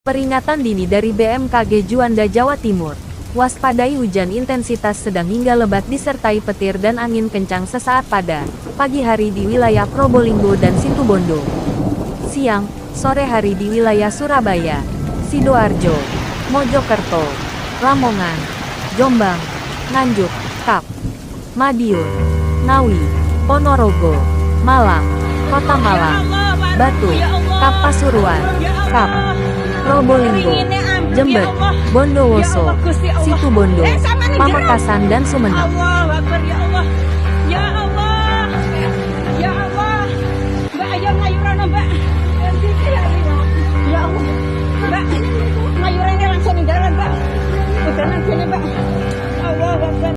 Peringatan dini dari BMKG Juanda Jawa Timur. Waspadai hujan intensitas sedang hingga lebat disertai petir dan angin kencang sesaat pada pagi hari di wilayah Probolinggo dan Situbondo. Siang, sore hari di wilayah Surabaya, Sidoarjo, Mojokerto, Lamongan, Jombang, Nganjuk, Kap, Madiun, Ngawi, Ponorogo, Malang, Kota Malang, Batu, Kap Pasuruan, Kap, Probolinggo, Jember, Bondowoso, Situbondo, Pamekasan dan Sumeneb.